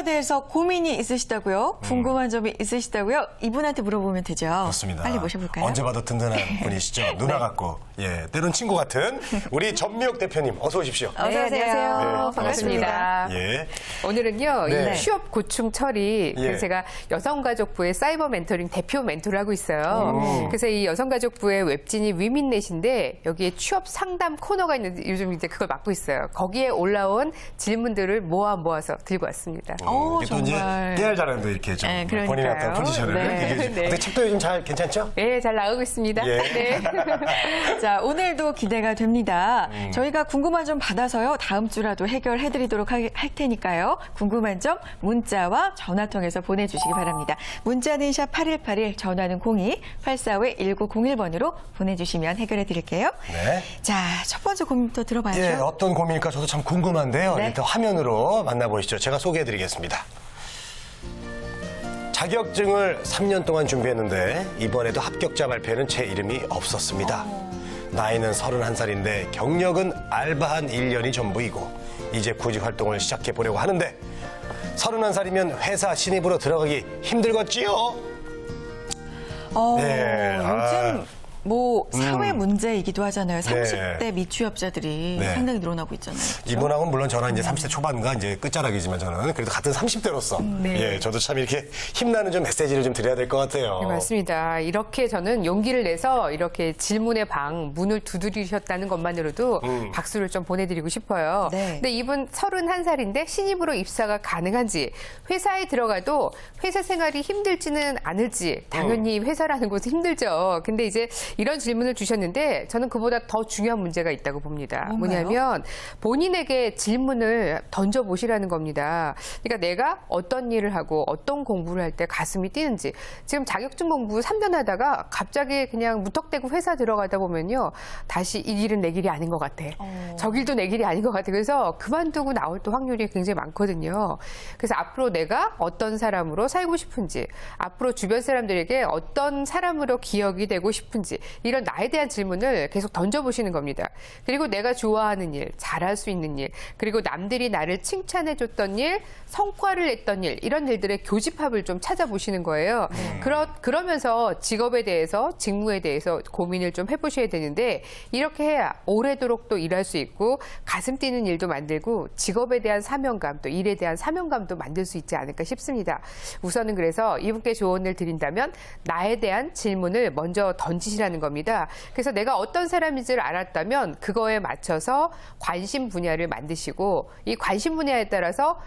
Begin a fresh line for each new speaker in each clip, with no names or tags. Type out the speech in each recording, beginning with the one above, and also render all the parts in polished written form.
문자에 대해서 고민이 있으시다고요? 궁금한 점이 있으시다고요? 이분한테 물어보면 되죠.
그렇습니다.
빨리 모셔볼까요?
언제 봐도 든든한 분이시죠. 누나 같고, 예, 때론 친구 같은 우리 전미옥 대표님, 어서 오십시오.
어서 오세요.
안녕하세요.
네,
반갑습니다.
예.
오늘은요,
네.
이 취업 고충 처리,
예.
그래서 제가 여성가족부의 사이버 멘토링 대표 멘토를 하고 있어요. 그래서 이 여성가족부의 웹진이 위민넷인데 여기에 취업 상담 코너가 있는데 요즘 이제 그걸 맡고 있어요. 거기에 올라온 질문들을 모아서 들고 왔습니다.
오,
이게 또 이제
정말.
깨알 자랑도 이렇게 좀
네,
본인의 어떤
그러니까요.
포지션을
네,
얘기해 주시고.
네.
근데 책도 요즘 잘 괜찮죠?
네, 잘 나오고 있습니다.
예.
네.
자, 오늘도 기대가 됩니다. 저희가 궁금한 점 받아서요. 다음 주라도 해결해드리도록 할 테니까요. 궁금한 점 문자와 전화 통해서 보내주시기 바랍니다. 문자는 샵 8181, 전화는 02-845-1901번으로 보내주시면 해결해드릴게요.
네.
자, 첫 번째 고민부터 들어봐야죠.
예, 어떤 고민일까 저도 참 궁금한데요.
네.
일단 화면으로 만나보시죠. 제가 소개해드리겠습니다. 자격증을 3년 동안 준비했는데 이번에도 합격자 발표에는 제 이름이 없었습니다. 나이는 31살인데 경력은 알바한 1년이 전부이고 이제 구직 활동을 시작해보려고 하는데 31살이면 회사 신입으로 들어가기 힘들겠지요? 네,
요즘 뭐 사회 문제이기도 하잖아요. 30대
네.
미취업자들이
네.
상당히 늘어나고 있잖아요. 그렇죠?
이분하고는 물론 저랑 이제 30대 초반과 이제 끝자락이지만 저는 그래도 같은 30대로서 예, 저도 참 이렇게 힘나는 좀 메시지를 좀 드려야 될 것 같아요.
네, 맞습니다. 이렇게 저는 용기를 내서 이렇게 질문의 방 문을 두드리셨다는 것만으로도 박수를 좀 보내드리고 싶어요.
네.
근데 이분 31살인데 신입으로 입사가 가능한지, 회사에 들어가도 회사 생활이 힘들지는 않을지, 당연히 회사라는 곳은 힘들죠. 근데 이제 이런 질문을 주셨는데 저는 그보다 더 중요한 문제가 있다고 봅니다.
뭔가요?
뭐냐면 본인에게 질문을 던져보시라는 겁니다. 그러니까 내가 어떤 일을 하고 어떤 공부를 할 때 가슴이 뛰는지, 지금 자격증 공부 3년 하다가 갑자기 그냥 무턱대고 회사 들어가다 보면요, 다시 이 길은 내 길이 아닌 것 같아. 저 길도 내 길이 아닌 것 같아. 그래서 그만두고 나올 또 확률이 굉장히 많거든요. 그래서 앞으로 내가 어떤 사람으로 살고 싶은지, 앞으로 주변 사람들에게 어떤 사람으로 기억이 되고 싶은지, 이런 나에 대한 질문을 계속 던져보시는 겁니다. 그리고 내가 좋아하는 일, 잘할 수 있는 일, 그리고 남들이 나를 칭찬해줬던 일, 성과를 냈던 일, 이런 일들의 교집합을 좀 찾아보시는 거예요. 그러면서 직업에 대해서, 직무에 대해서 고민을 좀 해보셔야 되는데, 이렇게 해야 오래도록 또 일할 수 있고 가슴 뛰는 일도 만들고 직업에 대한 사명감, 또 일에 대한 사명감도 만들 수 있지 않을까 싶습니다. 우선은 그래서 이분께 조언을 드린다면 나에 대한 질문을 먼저 던지시라는 겁니다. 그래서 내가 어떤 사람인지를 알았다면 그거에 맞춰서 관심 분야를 만드시고, 이 관심 분야에 따라서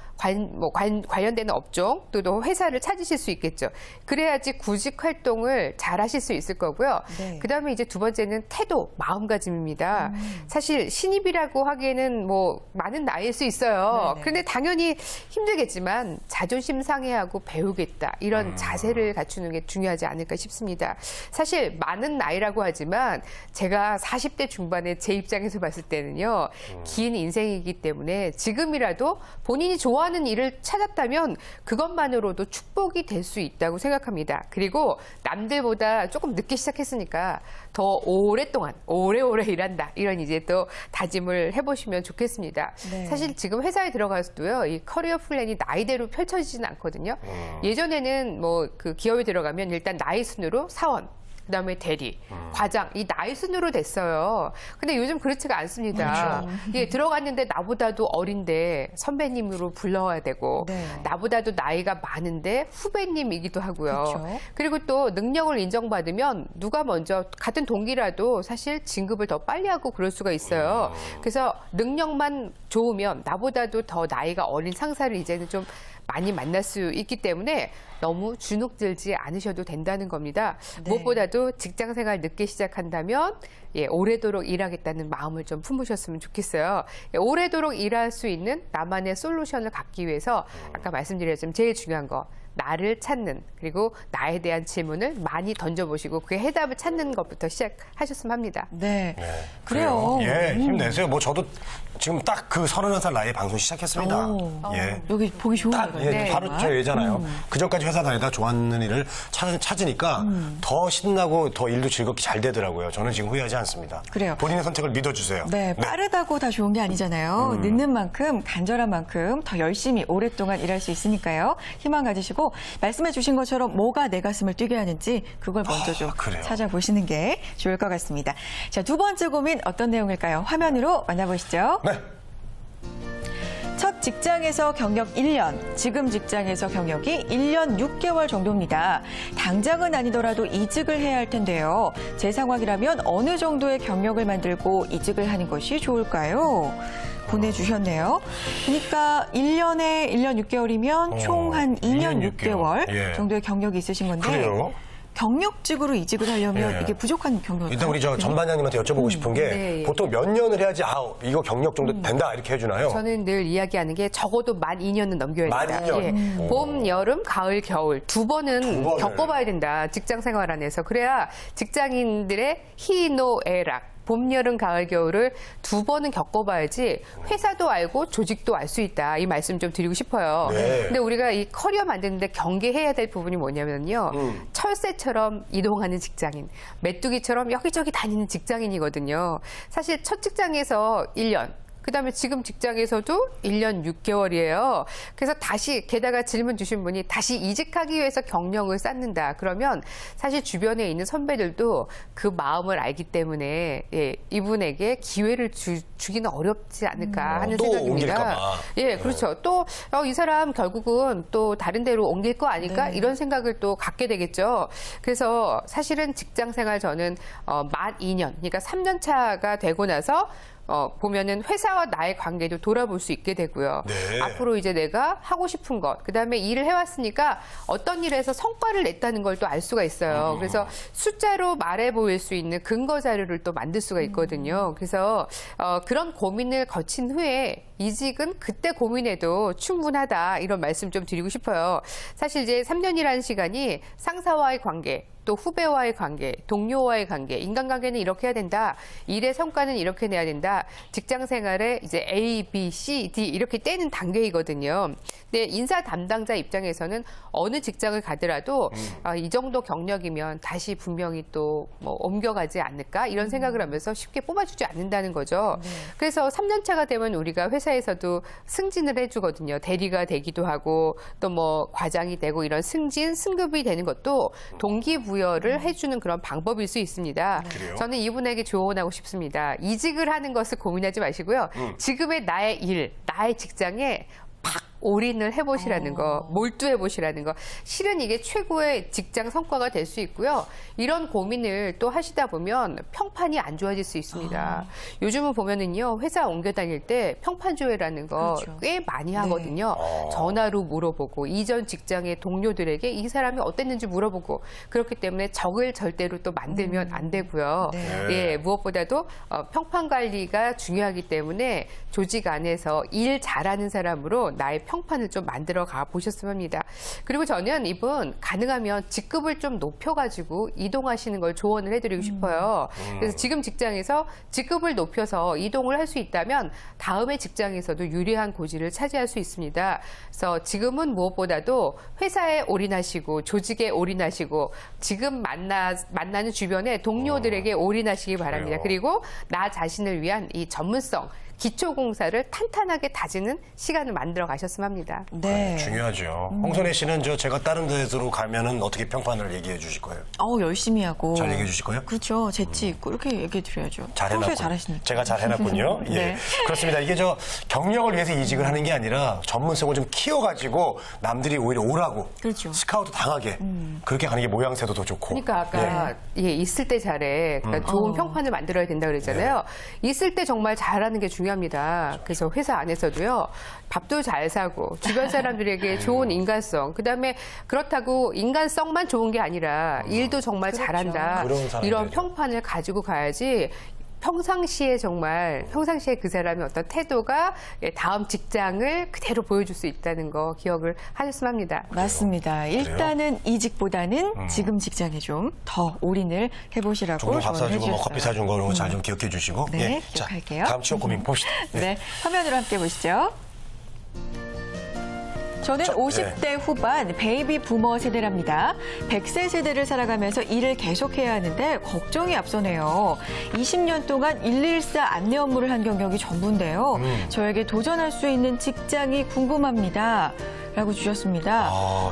관련되는 업종 또 회사를 찾으실 수 있겠죠. 그래야지 구직 활동을 잘 하실 수 있을 거고요.
네.
그다음에 이제 두 번째는 태도, 마음가짐입니다. 사실 신입이라고 하기에는 뭐 많은 나이일 수 있어요.
네네.
그런데 당연히 힘들겠지만 자존심 상해하고 배우겠다, 이런 자세를 갖추는 게 중요하지 않을까 싶습니다. 사실 많은 나이라고 하지만 제가 40대 중반에 제 입장에서 봤을 때는요, 긴 인생이기 때문에 지금이라도 본인이 좋아하는 일을 찾았다면 그것만으로도 축복이 될 수 있다고 생각합니다. 그리고 남들보다 조금 늦게 시작했으니까 더 오랫동안 오래오래 일한다, 이런 이제 또 다짐을 해보시면 좋겠습니다.
네.
사실 지금 회사에 들어가서도요, 이 커리어 플랜이 나이대로 펼쳐지지는 않거든요. 예전에는 뭐 그 기업에 들어가면 일단 나이 순으로 사원, 그다음에 대리, 과장, 이 나이 순으로 됐어요. 근데 요즘 그렇지가 않습니다. 예, 들어갔는데 나보다도 어린데 선배님으로 불러야 되고,
네.
나보다도 나이가 많은데 후배님이기도 하고요.
그렇죠.
그리고 또 능력을 인정받으면 누가 먼저, 같은 동기라도 사실 진급을 더 빨리 하고 그럴 수가 있어요. 그래서 능력만 좋으면 나보다도 더 나이가 어린 상사를 이제는 좀 많이 만날 수 있기 때문에 너무 주눅들지 않으셔도 된다는 겁니다.
네.
무엇보다도 직장 생활 늦게 시작한다면 오래도록 일하겠다는 마음을 좀 품으셨으면 좋겠어요. 오래도록 일할 수 있는 나만의 솔루션을 갖기 위해서 아까 말씀드렸지만 제일 중요한 거, 나를 찾는 그리고 나에 대한 질문을 많이 던져보시고 그게 해답을 찾는 것부터 시작하셨으면 합니다.
네.
네,
그래요.
예, 힘내세요. 뭐 저도 지금 딱 그 31살 나이에 방송 시작했습니다. 예.
여기 보기 좋은
딱
거예요.
예,
네,
바로 저 예잖아요. 그 전까지 회사 다니다 좋아하는 일을 찾으니까 더 신나고 더 일도 즐겁게 잘 되더라고요. 저는 지금 후회하지 않습니다.
그래요.
본인의 선택을 믿어주세요.
네, 빠르다고 다 좋은 게 아니잖아요. 늦는 만큼, 간절한 만큼 더 열심히 오랫동안 일할 수 있으니까요. 희망 가지시고 말씀해 주신 것처럼 뭐가 내 가슴을 뛰게 하는지 그걸 먼저 좀
그래요.
찾아보시는 게 좋을 것 같습니다. 자, 두 번째 고민 어떤 내용일까요? 화면으로 만나보시죠.
네.
첫 직장에서 경력 1년, 지금 직장에서 경력이 1년 6개월 정도입니다. 당장은 아니더라도 이직을 해야 할 텐데요. 제 상황이라면 어느 정도의 경력을 만들고 이직을 하는 것이 좋을까요? 보내주셨네요. 그러니까 1년에 1년 6개월이면 총 한 2년
2년
6개월
예.
정도의 경력이 있으신 건데
그래요.
경력직으로 이직을 하려면
예.
이게 부족한 경력일까요?
일단 우리 저 전반장님한테 여쭤보고 싶은 게
네.
보통 몇 년을 해야지 이거 경력 정도 된다 이렇게 해주나요?
저는 늘 이야기하는 게 적어도 만 2년은 넘겨야
만
된다.
2년?
예. 봄, 여름, 가을, 겨울 두 번은
두 번을.
겪어봐야 된다. 직장 생활 안에서. 그래야 직장인들의 희노애락. 봄, 여름, 가을, 겨울을 두 번은 겪어봐야지 회사도 알고 조직도 알 수 있다. 이 말씀 좀 드리고 싶어요.
네.
근데 우리가 이 커리어 만드는데 경계해야 될 부분이 뭐냐면요. 철새처럼 이동하는 직장인, 메뚜기처럼 여기저기 다니는 직장인이거든요. 사실 첫 직장에서 1년, 그다음에 지금 직장에서도 1년 6개월이에요. 그래서 다시 게다가 질문 주신 분이 다시 이직하기 위해서 경력을 쌓는다. 그러면 사실 주변에 있는 선배들도 그 마음을 알기 때문에 예, 이분에게 기회를 주기는 어렵지 않을까 하는
또
생각입니다.
옮길까 봐.
예, 그렇죠. 또 이 사람 결국은 또 다른 데로 옮길 거 아닐까 이런 생각을 또 갖게 되겠죠. 그래서 사실은 직장 생활 저는 만 2년, 그러니까 3년 차가 되고 나서 보면은 회사와 나의 관계도 돌아볼 수 있게 되고요.
네.
앞으로 이제 내가 하고 싶은 것, 그다음에 일을 해왔으니까 어떤 일에서 성과를 냈다는 걸 또 알 수가 있어요. 그래서 숫자로 말해 보일 수 있는 근거 자료를 또 만들 수가 있거든요. 그래서 그런 고민을 거친 후에 이직은 그때 고민해도 충분하다 이런 말씀 좀 드리고 싶어요. 사실 이제 3년이라는 시간이 상사와의 관계, 또 후배와의 관계, 동료와의 관계, 인간관계는 이렇게 해야 된다. 일의 성과는 이렇게 내야 된다. 직장 생활에 이제 A, B, C, D 이렇게 떼는 단계이거든요. 근데 인사 담당자 입장에서는 어느 직장을 가더라도 이 정도 경력이면 다시 분명히 또 뭐 옮겨가지 않을까 이런 생각을 하면서 쉽게 뽑아주지 않는다는 거죠. 그래서 3년 차가 되면 우리가 회사에서도 승진을 해주거든요. 대리가 되기도 하고 또 뭐 과장이 되고 이런 승진, 승급이 되는 것도 동기부여를 해주는 그런 방법일 수 있습니다.
그래요?
저는 이분에게 조언하고 싶습니다. 이직을 하는 것을 고민하지 마시고요. 지금의 나의 일, 나의 직장에 팍 올인을 해보시라는 거, 몰두해보시라는 거. 실은 이게 최고의 직장 성과가 될 수 있고요. 이런 고민을 또 하시다 보면 평판이 안 좋아질 수 있습니다. 요즘은 보면은요, 회사 옮겨 다닐 때 평판조회라는 거
그렇죠.
꽤 많이 하거든요. 전화로 물어보고, 이전 직장의 동료들에게 이 사람이 어땠는지 물어보고, 그렇기 때문에 적을 절대로 또 만들면 안 되고요.
네.
예, 무엇보다도 평판 관리가 중요하기 때문에 조직 안에서 일 잘하는 사람으로 나의 평판을 좀 만들어 가 보셨으면 합니다. 그리고 저는 이분 가능하면 직급을 좀 높여가지고 이동하시는 걸 조언을 해드리고 싶어요. 그래서 지금 직장에서 직급을 높여서 이동을 할 수 있다면 다음의 직장에서도 유리한 고지를 차지할 수 있습니다. 그래서 지금은 무엇보다도 회사에 올인하시고 조직에 올인하시고 지금 만나는 주변의 동료들에게 올인하시기 바랍니다.
그래요.
그리고 나 자신을 위한 이 전문성, 기초공사를 탄탄하게 다지는 시간을 만들어 가셨으면 합니다.
네.
중요하죠. 홍선혜 씨는 제가 다른 데로 가면은 어떻게 평판을 얘기해 주실 거예요?
열심히 하고.
잘 얘기해 주실 거예요?
그렇죠. 재치 있고 이렇게 얘기해 드려야죠.
잘해놨고
평소에 잘하시니까.
제가 잘 해놨군요. 예.
네.
그렇습니다. 이게 경력을 위해서 이직을 하는 게 아니라 전문성을 좀 키워가지고 남들이 오히려 오라고
그렇죠.
스카우트 당하게 그렇게 가는 게 모양새도 더 좋고.
그러니까 아까 있을 때 잘해. 그러니까 좋은 평판을 만들어야 된다 그랬잖아요. 있을 때 정말 잘하는 게 중요합니다. 그래서 회사 안에서도요. 밥도 잘 사고 주변 사람들에게 좋은 인간성. 그다음에 그렇다고 인간성만 좋은 게 아니라 일도 정말 잘한다.
그런 사람들이죠.
이런 평판을 가지고 가야지 평상시에 그 사람의 어떤 태도가 다음 직장을 그대로 보여줄 수 있다는 거 기억을 하셨으면 합니다.
맞습니다. 일단은 이직보다는 지금 직장에 좀 더 올인을 해보시라고
종종 밥
조언을
사주고 뭐
해주셨어요.
커피 사준 거 이런 거 잘 좀 기억해 주시고.
네,
자,
기억할게요.
다음 취업 고민 봅시다.
네, 화면으로 함께 보시죠. 저는 50대 후반 베이비 부머 세대랍니다. 100세 세대를 살아가면서 일을 계속해야 하는데 걱정이 앞서네요. 20년 동안 114 안내 업무를 한 경력이 전부인데요. 저에게 도전할 수 있는 직장이 궁금합니다. 라고 주셨습니다.
아,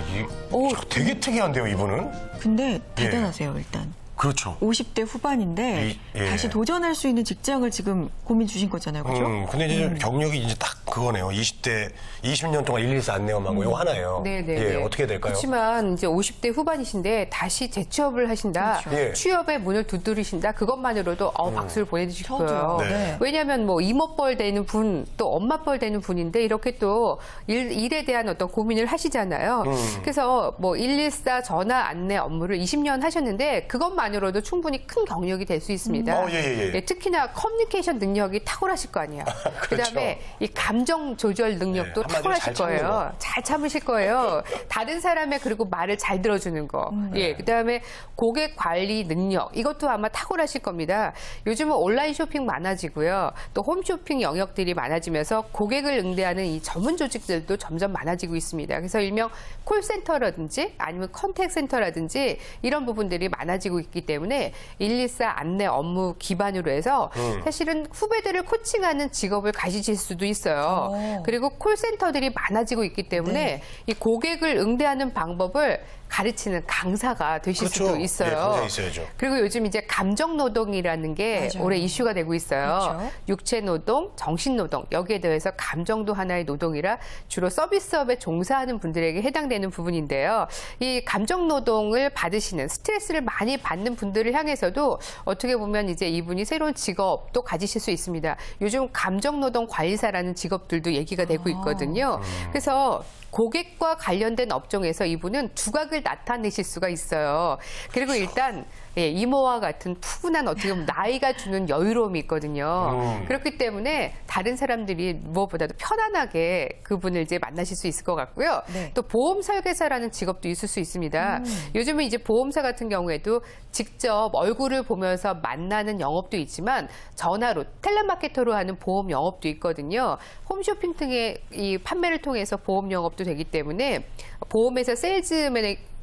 되게 특이한데요, 이분은?
근데 대단하세요, 일단.
그렇죠.
50대 후반인데 다시 도전할 수 있는 직장을 지금 고민 주신 거잖아요. 그렇죠?
근데 이제 경력이 이제 딱 그거네요. 20년 동안 114 안내업한 거 이거 하나예요.
네네.
예, 어떻게 될까요?
그렇지만 이제 50대 후반이신데 다시 재취업을 하신다.
그렇죠.
예.
취업의 문을 두드리신다. 그것만으로도 박수를 보내드릴
저도요.
거예요.
네.
왜냐하면 뭐 이모뻘 되는 분, 또 엄마뻘 되는 분인데 이렇게 또 일에 대한 어떤 고민을 하시잖아요. 그래서 뭐 114 전화 안내 업무를 20년 하셨는데 그것만으로도 충분히 큰 경력이 될 수 있습니다.
예.
특히나 커뮤니케이션 능력이 탁월하실 거 아니에요. 그다음에 이 감정 조절 능력도
예, 한마디로
탁월하실
잘 참는
거예요.
거.
잘 참으실 거예요. 다른 사람의 그리고 말을 잘 들어주는 거. 예, 그다음에 고객 관리 능력 이것도 아마 탁월하실 겁니다. 요즘은 온라인 쇼핑 많아지고요. 또 홈쇼핑 영역들이 많아지면서 고객을 응대하는 이 전문 조직들도 점점 많아지고 있습니다. 그래서 일명 콜센터라든지 아니면 컨택센터라든지 이런 부분들이 많아지고 있기 때문에 114 안내 업무 기반으로 해서 사실은 후배들을 코칭하는 직업을 가지실 수도 있어요. 그리고 콜센터들이 많아지고 있기 때문에 이 고객을 응대하는 방법을 가르치는 강사가 되실
그렇죠.
수도 있어요.
네, 강사 있어야죠.
그리고 요즘 이제 감정 노동이라는 게
맞아요.
올해 이슈가 되고 있어요.
그렇죠.
육체 노동, 정신 노동 여기에 대해서 감정도 하나의 노동이라 주로 서비스업에 종사하는 분들에게 해당되는 부분인데요. 이 감정 노동을 받으시는 스트레스를 많이 받는 분들을 향해서도 어떻게 보면 이제 이분이 새로운 직업도 가지실 수 있습니다. 요즘 감정 노동 관리사라는 직업들도 얘기가 되고 있거든요. 그래서 고객과 관련된 업종에서 이분은 두각을 나타내실 수가 있어요. 그리고 일단 이모와 같은 푸근한 어떻게 보면 나이가 주는 여유로움이 있거든요. 그렇기 때문에 다른 사람들이 무엇보다도 편안하게 그분을 이제 만나실 수 있을 것 같고요.
네.
또 보험 설계사라는 직업도 있을 수 있습니다. 요즘은 이제 보험사 같은 경우에도 직접 얼굴을 보면서 만나는 영업도 있지만 전화로 텔레마케터로 하는 보험 영업도 있거든요. 홈쇼핑 등의 이 판매를 통해서 보험 영업도 되기 때문에 보험회사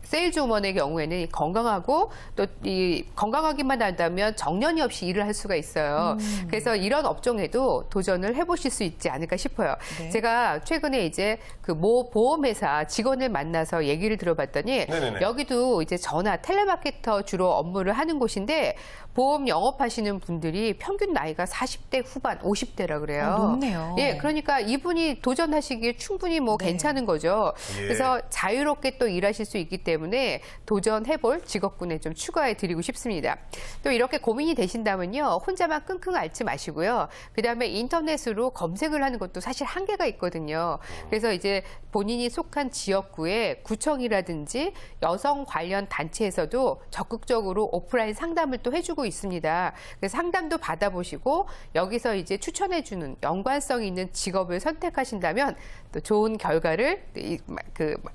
세일즈우먼의 경우에는 건강하고 또 이 건강하기만 한다면 정년이 없이 일을 할 수가 있어요. 그래서 이런 업종에도 도전을 해보실 수 있지 않을까 싶어요.
네.
제가 최근에 이제 그 모 보험회사 직원을 만나서 얘기를 들어봤더니
네네네.
여기도 이제 전화 텔레마케터 주로 업무를 하는 곳인데 보험 영업하시는 분들이 평균 나이가 40대 후반, 50대라 그래요.
높네요.
예, 그러니까 이분이 도전하시기에 충분히 뭐
네.
괜찮은 거죠.
예.
그래서 자유롭게 또 일하실 수 있기 때문에 도전해볼 직업군에 좀 추가해 드리고 싶습니다. 또 이렇게 고민이 되신다면요. 혼자만 끙끙 앓지 마시고요. 그다음에 인터넷으로 검색을 하는 것도 사실 한계가 있거든요. 그래서 이제 본인이 속한 지역구에 구청이라든지 여성 관련 단체에서도 적극적으로 오프라인 상담을 또 해주고 있습니다. 그래서 상담도 받아보시고 여기서 이제 추천해주는 연관성 있는 직업을 선택하신다면 또 좋은 결과를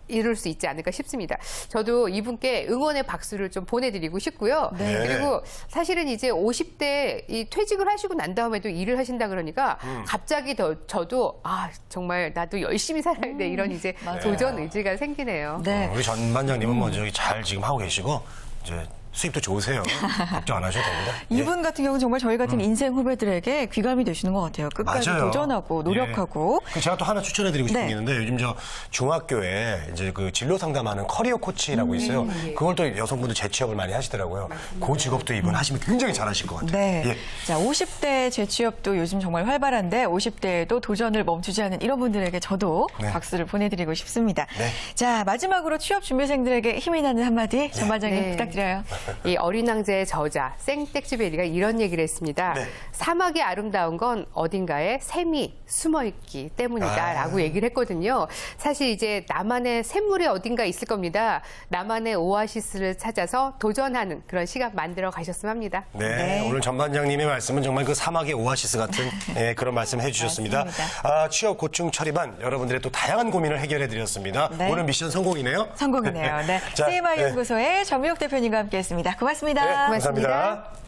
이룰 수 있지 않을까 싶습니다. 저도 이분께 응원의 박수를 좀 보내드리고 싶고요.
네.
그리고 사실은 이제 50대 이 퇴직을 하시고 난 다음에도 일을 하신다 그러니까 갑자기 저도 정말 나도 열심히 살아야 돼 이런 이제 도전 의지가 생기네요.
네.
우리 전 반장님은 뭐 저기 잘 지금 하고 계시고 이제 수입도 좋으세요. 걱정 안 하셔도 됩니다.
이분 같은 경우는 정말 저희 같은 인생 후배들에게 귀감이 되시는 것 같아요. 끝까지
맞아요.
도전하고 노력하고.
예. 제가 또 하나 추천해드리고 싶은
네.
게 있는데 요즘 저 중학교에 이제 그 진로 상담하는 커리어 코치라고 있어요. 그걸 또 여성분들 재취업을 많이 하시더라고요. 그 직업도 이분 하시면 굉장히 잘하실 것 같아요.
네.
예.
자, 50대 재취업도 요즘 정말 활발한데 50대에도 도전을 멈추지 않은 이런 분들에게 저도
네.
박수를 보내드리고 싶습니다.
네.
자, 마지막으로 취업 준비생들에게 힘이 나는 한마디 전 반장님
네.
부탁드려요.
이 어린 왕자의 저자 생텍쥐베리가 이런 얘기를 했습니다.
네.
사막이 아름다운 건 어딘가에 샘이 숨어있기 때문이다라고 얘기를 했거든요. 사실 이제 나만의 샘물이 어딘가 있을 겁니다. 나만의 오아시스를 찾아서 도전하는 그런 시간 만들어 가셨으면 합니다.
네, 오늘 전반장님의 말씀은 정말 그 사막의 오아시스 같은 그런 말씀 해주셨습니다.
맞습니다.
취업 고충 처리반 여러분들의 또 다양한 고민을 해결해 드렸습니다.
네.
오늘 미션 성공이네요.
성공이네요. 네.
자,
세이마 연구소의 전미옥 대표님과 함께했습니다. 고맙습니다.
네,
고맙습니다.
감사합니다.